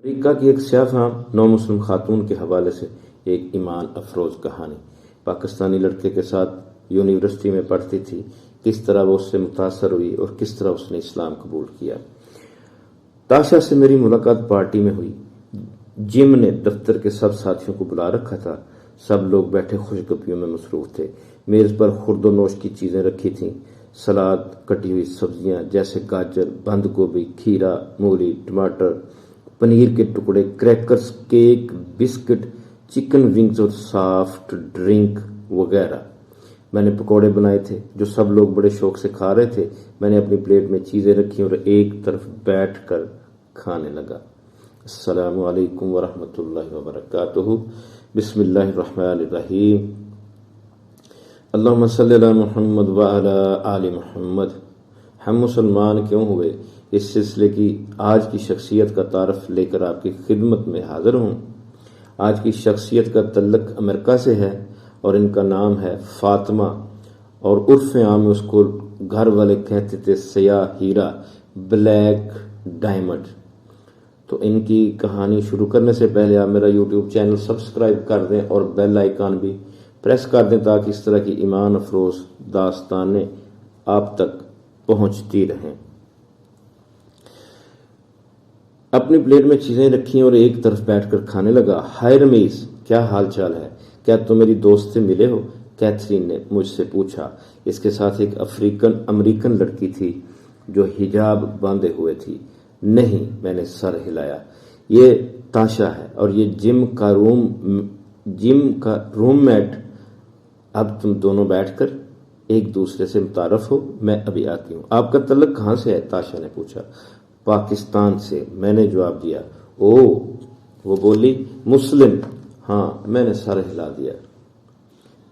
امریکہ کی ایک سیاہ فام نو مسلم خاتون کے حوالے سے ایک ایمان افروز کہانی۔ پاکستانی لڑکے کے ساتھ یونیورسٹی میں پڑھتی تھی، کس طرح وہ اس سے متاثر ہوئی اور کس طرح اس نے اسلام قبول کیا۔ تاشا سے میری ملاقات پارٹی میں ہوئی۔ جم نے دفتر کے سب ساتھیوں کو بلا رکھا تھا۔ سب لوگ بیٹھے خوش گپیوں میں مصروف تھے۔ میز پر خورد و نوش کی چیزیں رکھی تھیں، سلاد، کٹی ہوئی سبزیاں جیسے گاجر، بند گوبھی، کھیرا، مولی، ٹماٹر، پنیر کے ٹکڑے، crackers, cake, biscuit, chicken wings اور سافٹ ڈرنک وغیرہ۔ میں نے پکوڑے بنائے تھے جو سب لوگ بڑے شوق سے کھا رہے تھے۔ میں نے اپنی پلیٹ میں چیزیں رکھی اور ایک طرف بیٹھ کر کھانے لگا۔ السلام علیکم ورحمۃ اللہ وبرکاتہ۔ بسم اللہ الرحمن الرحیم۔ اللہم صلی علی محمد وعلی آل محمد۔ ہم مسلمان کیوں ہوئے، اس سلسلے کی آج کی شخصیت کا تعارف لے کر آپ کی خدمت میں حاضر ہوں۔ آج کی شخصیت کا تعلق امریکہ سے ہے اور ان کا نام ہے فاطمہ، اور عرف عام میں اس کو گھر والے کہتے تھے سیاہ ہیرا، بلیک ڈائمنڈ۔ تو ان کی کہانی شروع کرنے سے پہلے آپ میرا یوٹیوب چینل سبسکرائب کر دیں اور بیل آئیکن بھی پریس کر دیں تاکہ اس طرح کی ایمان افروز داستانیں آپ تک پہنچتی رہیں۔ اپنی پلیٹ میں چیزیں رکھیں اور ایک طرف بیٹھ کر کھانے لگا۔ ہائے رمیز، کیا حال چال ہے؟ کیا تم میری دوست سے ملے ہو؟ کیتھرین نے مجھ سے پوچھا۔ اس کے ساتھ ایک امریکن لڑکی تھی جو حجاب باندھے ہوئے تھی۔ نہیں، میں نے سر ہلایا۔ یہ تاشا ہے اور یہ جم کا روم میٹ۔ اب تم دونوں بیٹھ کر ایک دوسرے سے متعارف ہو، میں ابھی آتی ہوں۔ آپ کا تعلق کہاں سے ہے؟ تاشا نے پوچھا۔ پاکستان سے، میں نے جواب دیا۔ اوہ، وہ بولی، مسلم؟ ہاں، میں نے سر ہلا دیا۔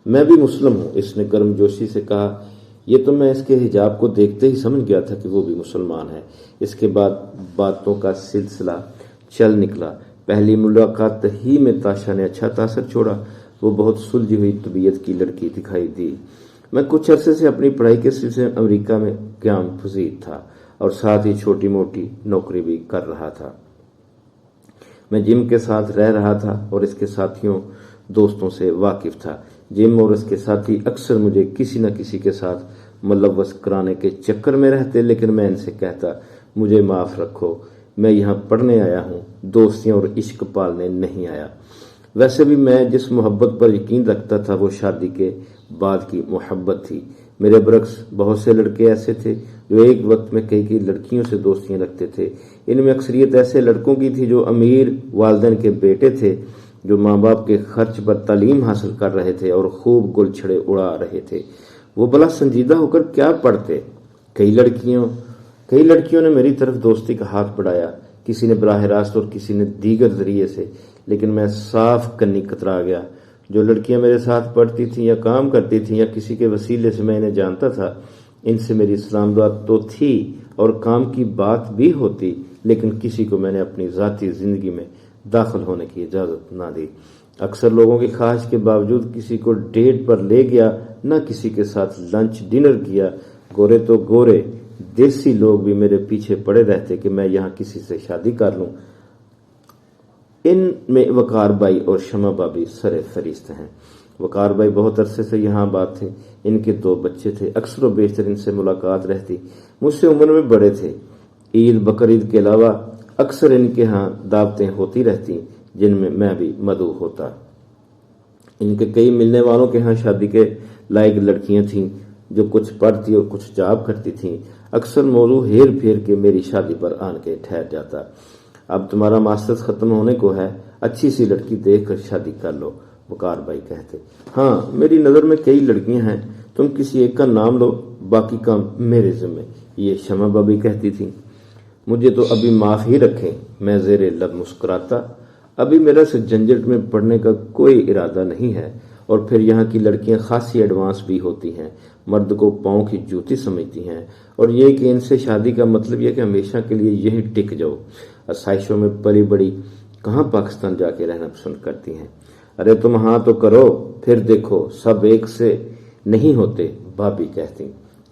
میں بھی مسلم ہوں، اس نے گرم جوشی سے کہا۔ یہ تو میں اس کے حجاب کو دیکھتے ہی سمجھ گیا تھا کہ وہ بھی مسلمان ہے۔ اس کے بعد باتوں کا سلسلہ چل نکلا۔ پہلی ملاقات ہی میں تاشا نے اچھا تاثر چھوڑا۔ وہ بہت سلجھی ہوئی طبیعت کی لڑکی دکھائی دی۔ میں کچھ عرصے سے اپنی پڑھائی کے سلسلے میں امریکہ میں قیام پذیر تھا اور ساتھ ہی چھوٹی موٹی نوکری بھی کر رہا تھا۔ میں جم کے ساتھ رہ رہا تھا اور اس کے ساتھیوں دوستوں سے واقف تھا۔ جم اور اس کے ساتھی اکثر مجھے کسی نہ کسی کے ساتھ ملوث کرانے کے چکر میں رہتے، لیکن میں ان سے کہتا، مجھے معاف رکھو، میں یہاں پڑھنے آیا ہوں، دوستیاں اور عشق پالنے نہیں آیا۔ ویسے بھی میں جس محبت پر یقین رکھتا تھا وہ شادی کے بعد کی محبت تھی۔ میرے برعکس بہت سے لڑکے ایسے تھے جو ایک وقت میں کئی لڑکیوں سے دوستیاں رکھتے تھے۔ ان میں اکثریت ایسے لڑکوں کی تھی جو امیر والدین کے بیٹے تھے، جو ماں باپ کے خرچ پر تعلیم حاصل کر رہے تھے اور خوب گل چھڑے اڑا رہے تھے۔ وہ بلا سنجیدہ ہو کر کیا پڑھتے۔ کئی لڑکیوں نے میری طرف دوستی کا ہاتھ بڑھایا، کسی نے براہ راست اور کسی نے دیگر ذریعے سے، لیکن میں صاف کنی کترا گیا۔ جو لڑکیاں میرے ساتھ پڑھتی تھیں یا کام کرتی تھیں یا کسی کے وسیلے سے میں انہیں جانتا تھا، ان سے میری اسلام دعا تو تھی اور کام کی بات بھی ہوتی، لیکن کسی کو میں نے اپنی ذاتی زندگی میں داخل ہونے کی اجازت نہ دی۔ اکثر لوگوں کی خواہش کے باوجود کسی کو ڈیٹ پر لے گیا، نہ کسی کے ساتھ لنچ ڈنر کیا۔ گورے تو گورے دیسی لوگ بھی میرے پیچھے پڑے رہتے کہ میں یہاں کسی سے شادی کر لوں۔ ان میں وقار بھائی اور شمع بھابی سر فہرست ہیں۔ وقار بھائی بہت عرصے سے یہاں آباد تھے۔ ان کے 2 بچے تھے۔ اکثر و بیشتر ان سے ملاقات رہتی۔ مجھ سے عمر میں بڑے تھے۔ عید بقرعید کے علاوہ اکثر ان کے ہاں دعوتیں ہوتی رہتی جن میں میں بھی مدعو ہوتا۔ ان کے کئی ملنے والوں کے ہاں شادی کے لائق لڑکیاں تھیں جو کچھ پڑھتی اور کچھ جاب کرتی تھیں۔ اکثر موضوع ہیر پھیر کے میری شادی پر آن کے ٹھہر جاتا۔ اب تمہارا ماسٹرز ختم ہونے کو ہے، اچھی سی لڑکی دیکھ کر شادی کر لو، وقار بھائی کہتے۔ ہاں، میری نظر میں کئی لڑکیاں ہیں، تم کسی ایک کا نام لو، باقی کام میرے ذمہ، یہ شمع بھابی کہتی تھی۔ مجھے تو ابھی معاف ہی رکھیں، میں زیر لب مسکراتا۔ ابھی میرا اس جھنجٹ میں پڑنے کا کوئی ارادہ نہیں ہے، اور پھر یہاں کی لڑکیاں خاصی ایڈوانس بھی ہوتی ہیں، مرد کو پاؤں کی جوتی سمجھتی ہیں، اور یہ کہ ان سے شادی کا مطلب یہ کہ ہمیشہ کے لیے یہی ٹک جاؤ۔ آسائشوں میں پلی بڑی کہاں پاکستان جا کے رہنا پسند کرتی ہیں۔ ارے تم ہاں تو کرو، پھر دیکھو سب ایک سے نہیں ہوتے، بھابی کہتی۔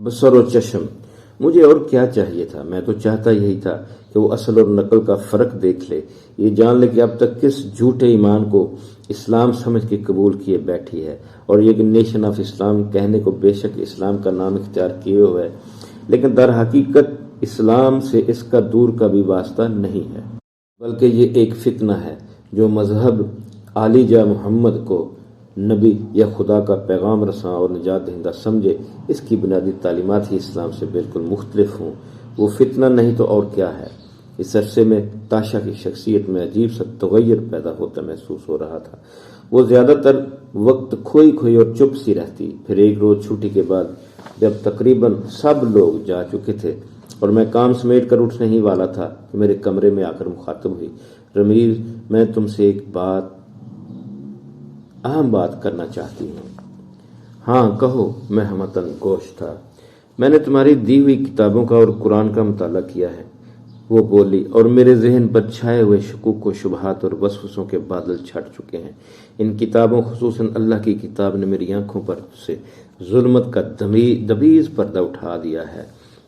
بصر و چشم، مجھے اور کیا چاہیے تھا؟ میں تو چاہتا یہی تھا کہ وہ اصل اور نقل کا فرق دیکھ لے، یہ جان لے کہ اب تک کس جھوٹے ایمان کو اسلام سمجھ کے قبول کیے بیٹھی ہے، اور یہ کہ نیشن آف اسلام کہنے کو بے شک اسلام کا نام اختیار کیے ہوئے ہے، لیکن در حقیقت اسلام سے اس کا دور کا بھی واسطہ نہیں ہے، بلکہ یہ ایک فتنہ ہے جو مذہب عالی جا محمد کو نبی یا خدا کا پیغام رساں اور نجات دہندہ سمجھے، اس کی بنیادی تعلیمات ہی اسلام سے بالکل مختلف ہوں۔ وہ فتنہ نہیں تو اور کیا ہے؟ اس عرصے میں تاشا کی شخصیت میں عجیب سا تغیر پیدا ہوتا محسوس ہو رہا تھا۔ وہ زیادہ تر وقت کھوئی اور چپ سی رہتی، پھر ایک روز چھٹی کے بعد جب تقریباً سب لوگ جا چکے تھے اور میں کام سمیٹ کر اٹھنے ہی والا تھا کہ میرے کمرے میں آ کر مخاطب ہوئی، رمیز، میں تم سے ایک اہم بات کرنا چاہتی ہوں۔ ہاں کہو، میں ہمتاً گوش تھا۔ میں نے تمہاری دی ہوئی کتابوں کا اور قرآن کا مطالعہ کیا ہے، وہ بولی، اور میرے ذہن پر چھائے ہوئے شکوک و شبہات اور وسوسوں کے بادل چھٹ چکے ہیں۔ ان کتابوں خصوصاً اللہ کی کتاب نے میری آنکھوں پر سے ظلمت کا دبیز پردہ اٹھا دیا ہے،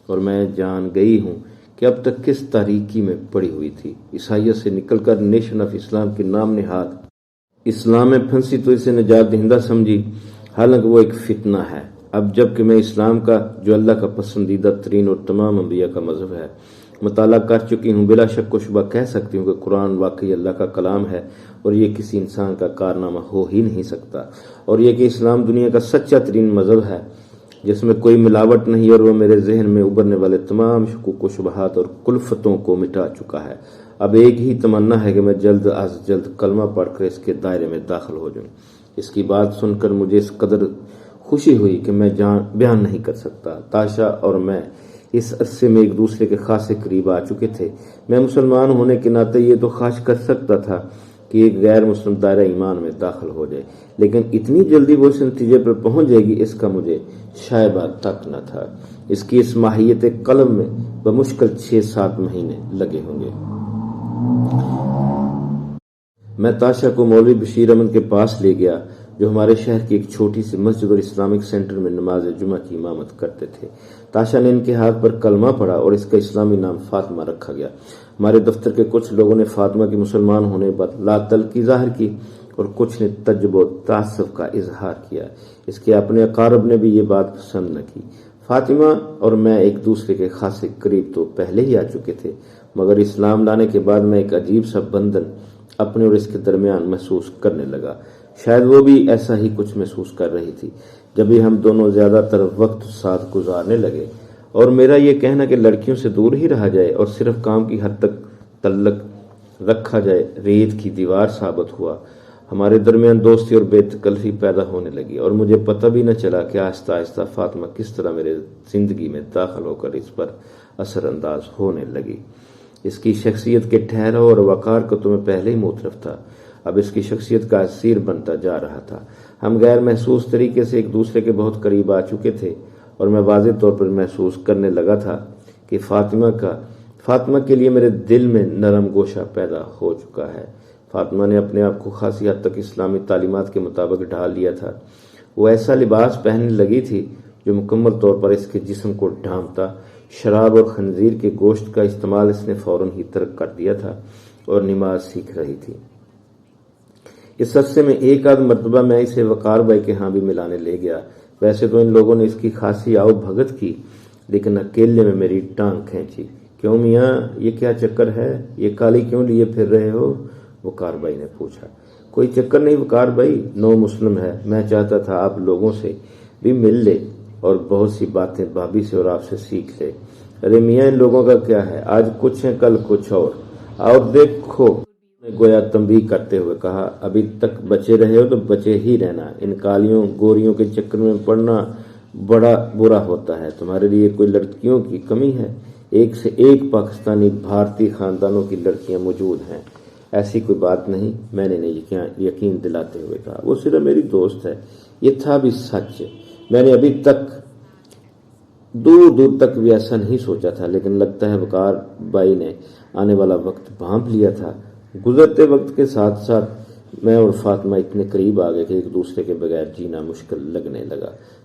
اور میں جان گئی ہوں کہ اب تک کس تاریکی میں پڑی ہوئی تھی۔ عیسائیت سے نکل کر نیشن آف اسلام کے نام نہاد اسلام میں پھنسی تو اسے نجات دہندہ سمجھی، حالانکہ وہ ایک فتنہ ہے۔ اب جب کہ میں اسلام کا، جو اللہ کا پسندیدہ ترین اور تمام انبیاء کا مذہب ہے، مطالعہ کر چکی ہوں، بلا شک و شبہ کہہ سکتی ہوں کہ قرآن واقعی اللہ کا کلام ہے، اور یہ کسی انسان کا کارنامہ ہو ہی نہیں سکتا، اور یہ کہ اسلام دنیا کا سچا ترین مذہب ہے جس میں کوئی ملاوٹ نہیں، اور وہ میرے ذہن میں ابھرنے والے تمام شکوک و شبہات اور کلفتوں کو مٹا چکا ہے۔ اب ایک ہی تمنا ہے کہ میں جلد از جلد کلمہ پڑھ کر اس کے دائرے میں داخل ہو جاؤں۔ اس کی بات سن کر مجھے اس قدر خوشی ہوئی کہ میں بیان نہیں کر سکتا۔ تاشا اور میں اس عرصے میں ایک دوسرے کے خاصے قریب آ چکے تھے۔ میں مسلمان ہونے کے ناطے یہ تو خواہش کر سکتا تھا کہ ایک غیر مسلم دائرہ ایمان میں داخل ہو جائے، لیکن اتنی جلدی وہ اس نتیجے پر پہنچ جائے گی، اس کا مجھے شائبہ تک نہ تھا۔ اس کی اس ماہیت قلم میں بمشکل 6-7 مہینے لگے ہوں گے۔ میں تاشا کو مولوی بشیر احمد کے پاس لے گیا، جو ہمارے شہر کی ایک چھوٹی سی مسجد اور اسلامک سینٹر میں نماز جمعہ کی امامت کرتے تھے۔ تاشا نے ان کے ہاتھ پر کلمہ پڑھا اور اس کا اسلامی نام فاطمہ رکھا گیا۔ ہمارے دفتر کے کچھ لوگوں نے فاطمہ کی مسلمان ہونے پر لا تعلقی ظاہر کی، اور کچھ نے تعجب و تعصب کا اظہار کیا۔ اس کے اپنے اقارب نے بھی یہ بات پسند نہ کی۔ فاطمہ اور میں ایک دوسرے کے خاصے قریب تو پہلے ہی آ چکے تھے، مگر اسلام لانے کے بعد میں ایک عجیب سا بندھن اپنے اور اس کے درمیان محسوس کرنے لگا۔ شاید وہ بھی ایسا ہی کچھ محسوس کر رہی تھی۔ جب ہی ہم دونوں زیادہ تر وقت ساتھ گزارنے لگے، اور میرا یہ کہنا کہ لڑکیوں سے دور ہی رہا جائے اور صرف کام کی حد تک تعلق رکھا جائے ریت کی دیوار ثابت ہوا، ہمارے درمیان دوستی اور بے تکلفی پیدا ہونے لگی، اور مجھے پتہ بھی نہ چلا کہ آہستہ آہستہ فاطمہ کس طرح میرے زندگی میں داخل ہو کر اس پر اثر انداز ہونے لگی۔ اس کی شخصیت کے ٹھہراؤ اور وقار کو تو میں پہلے ہی متعارف تھا، اب اس کی شخصیت کا اسیر بنتا جا رہا تھا۔ ہم غیر محسوس طریقے سے ایک دوسرے کے بہت قریب آ چکے تھے، اور میں واضح طور پر محسوس کرنے لگا تھا کہ فاطمہ کے لیے میرے دل میں نرم گوشہ پیدا ہو چکا ہے۔ فاطمہ نے اپنے آپ کو خاصی حد تک اسلامی تعلیمات کے مطابق ڈھال لیا تھا۔ وہ ایسا لباس پہننے لگی تھی جو مکمل طور پر اس کے جسم کو ڈھانپتا۔ شراب اور خنزیر کے گوشت کا استعمال اس نے فوراً ہی ترک کر دیا تھا، اور نماز سیکھ رہی تھی۔ اس عرصے میں ایک آدھ مرتبہ میں اسے وقار بھائی کے ہاں بھی ملانے لے گیا۔ ویسے تو ان لوگوں نے اس کی خاصی آؤ بھگت کی، لیکن اکیلے میں میری ٹانگ کھینچی۔ کیوں میاں، یہ کیا چکر ہے؟ یہ کالی کیوں لیے پھر رہے ہو؟ وقار بھائی نے پوچھا۔ کوئی چکر نہیں وقار بھائی، نو مسلم ہے، میں چاہتا تھا آپ لوگوں سے بھی مل لے اور بہت سی باتیں بھابھی سے اور آپ سے سیکھ لے۔ ارے میاں، ان لوگوں کا کیا ہے، آج کچھ ہے کل کچھ اور دیکھو، گویا تنبیہ کرتے ہوئے کہا، ابھی تک بچے رہے ہو تو بچے ہی رہنا، ان کالیوں گوریوں کے چکر میں پڑنا بڑا برا ہوتا ہے۔ تمہارے لیے کوئی لڑکیوں کی کمی ہے؟ ایک سے ایک پاکستانی بھارتی خاندانوں کی لڑکیاں موجود ہیں، ایسی کوئی بات نہیں، میں نے یقین دلاتے ہوئے کہا۔ وہ صرف میری دوست ہے۔ یہ تھا بھی سچ، میں نے ابھی تک دور تک بھی ایسا نہیں سوچا تھا، لیکن لگتا ہے وقار بھائی نے آنے والا وقت بھانپ لیا تھا۔ گزرتے وقت کے ساتھ ساتھ میں اور فاطمہ اتنے قریب آ گئے کہ ایک دوسرے کے بغیر جینا مشکل لگنے لگا۔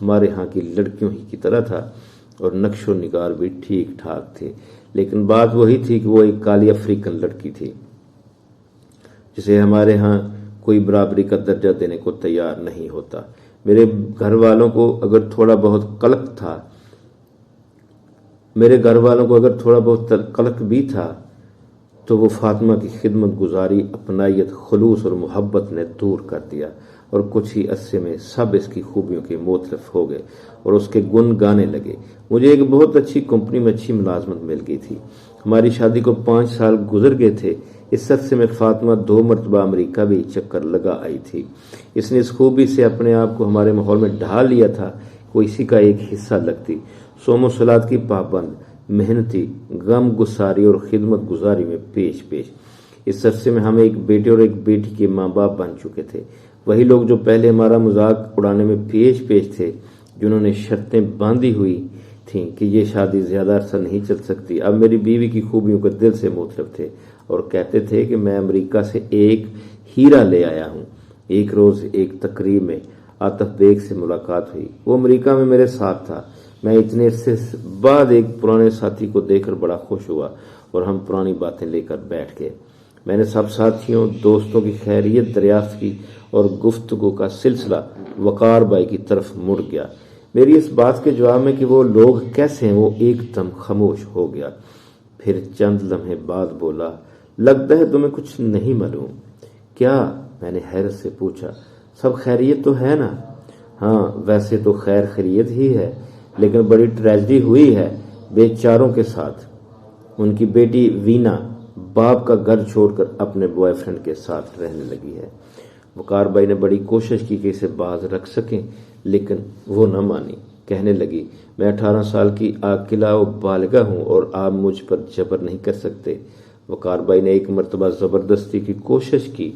ہمارے ہاں کی لڑکیوں ہی کی طرح تھا اور نقش و نگار بھی ٹھیک ٹھاک تھے، لیکن بات وہی تھی کہ وہ ایک کالی افریقن لڑکی تھی جسے ہمارے ہاں کوئی برابری کا درجہ دینے کو تیار نہیں ہوتا۔ میرے گھر والوں کو اگر تھوڑا بہت قلق بھی تھا تو وہ فاطمہ کی خدمت گزاری، اپنائیت، خلوص اور محبت نے دور کر دیا، اور کچھ ہی عرصے میں سب اس کی خوبیوں کے معترف ہو گئے اور اس کے گن گانے لگے۔ مجھے ایک بہت اچھی کمپنی میں اچھی ملازمت مل گئی تھی۔ ہماری شادی کو 5 سال گزر گئے تھے۔ اس عرصے میں فاطمہ 2 مرتبہ امریکہ بھی چکر لگا آئی تھی۔ اس نے اس خوبی سے اپنے آپ کو ہمارے ماحول میں ڈھال لیا تھا کہ وہ اسی کا ایک حصہ لگتی۔ صوم و صلات کی پابند، محنتی، غم گساری اور خدمت گزاری میں پیش۔ اس عرصے میں ہم ایک بیٹے اور ایک بیٹی کے ماں باپ بن چکے تھے۔ وہی لوگ جو پہلے ہمارا مذاق اڑانے میں پیش تھے، جنہوں نے شرطیں باندھی ہوئی تھیں کہ یہ شادی زیادہ عرصہ نہیں چل سکتی، اب میری بیوی کی خوبیوں کے دل سے معترف تھے اور کہتے تھے کہ میں امریکہ سے ایک ہیرا لے آیا ہوں۔ ایک روز ایک تقریب میں عاطف بیگ سے ملاقات ہوئی۔ وہ امریکہ میں میرے ساتھ تھا۔ میں اتنے عرصے بعد ایک پرانے ساتھی کو دیکھ کر بڑا خوش ہوا اور ہم پرانی باتیں لے کر بیٹھ گئے۔ میں نے سب ساتھیوں دوستوں کی خیریت دریافت کی اور گفتگو کا سلسلہ وقار بھائی کی طرف مڑ گیا۔ میری اس بات کے جواب میں کہ وہ لوگ کیسے ہیں، وہ ایک دم خاموش ہو گیا۔ پھر چند لمحے بعد بولا، لگتا ہے تمہیں کچھ نہیں معلوم۔ کیا؟ میں نے حیرت سے پوچھا۔ سب خیریت تو ہے نا؟ ہاں، ویسے تو خیر خیریت ہی ہے، لیکن بڑی ٹریجڈی ہوئی ہے بیچاروں کے ساتھ۔ ان کی بیٹی وینا باپ کا گھر چھوڑ کر اپنے بوائے فرینڈ کے ساتھ رہنے لگی ہے۔ وقار بھائی نے بڑی کوشش کی کہ اسے باز رکھ سکیں، لیکن وہ نہ مانی۔ کہنے لگی، میں 18 سال کی عاقلہ و بالغہ ہوں اور آپ مجھ پر جبر نہیں کر سکتے۔ وقار بھائی نے ایک مرتبہ زبردستی کی کوشش کی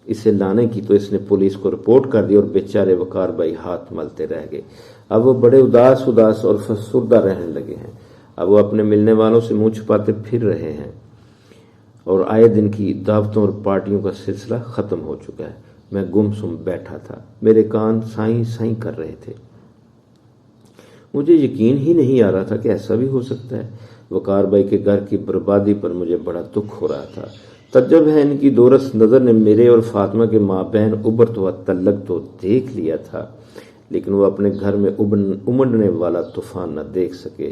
اسے لانے کی تو اس نے پولیس کو رپورٹ کر دی اور بیچارے وقار بھائی ہاتھ ملتے رہ گئے۔ اب وہ بڑے اداس اور فسردہ رہنے لگے ہیں۔ اب وہ اپنے ملنے والوں سے منہ چھپاتے پھر رہے ہیں اور آئے دن کی دعوتوں اور پارٹیوں کا سلسلہ ختم ہو چکا ہے۔ میں گم سم بیٹھا تھا، میرے کان سائیں سائیں کر رہے تھے۔ مجھے یقین ہی نہیں آ رہا تھا کہ ایسا بھی ہو سکتا ہے۔ وقار بھائی کے گھر کی بربادی پر مجھے بڑا دکھ ہو رہا تھا۔ تعجب ہے ان کی دورس نظر نے میرے اور فاطمہ کے مابین ابھرتا ہوا تعلق تو دیکھ لیا تھا، لیکن وہ اپنے گھر میں امڑنے والا طوفان نہ دیکھ سکے،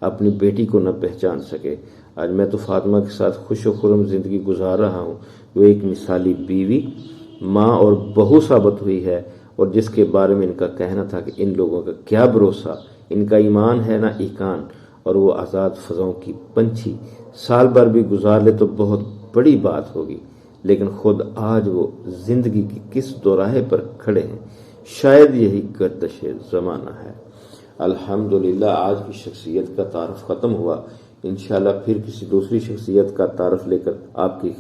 اپنی بیٹی کو نہ پہچان سکے۔ آج میں تو فاطمہ کے ساتھ خوش و خرم زندگی گزار رہا ہوں، جو ایک مثالی بیوی، ماں اور بہو ثابت ہوئی ہے، اور جس کے بارے میں ان کا کہنا تھا کہ ان لوگوں کا کیا بھروسہ، ان کا ایمان ہے نہ ایقان، اور وہ آزاد فضاؤں کی پنچھی سال بھر بھی گزار لے تو بہت بڑی بات ہوگی، لیکن خود آج وہ زندگی کی کس دوراہے پر کھڑے ہیں، شاید یہی گردش زمانہ ہے۔ الحمدللہ آج کی شخصیت کا تعارف ختم ہوا۔ انشاءاللہ پھر کسی دوسری شخصیت کا تعارف لے کر آپ کی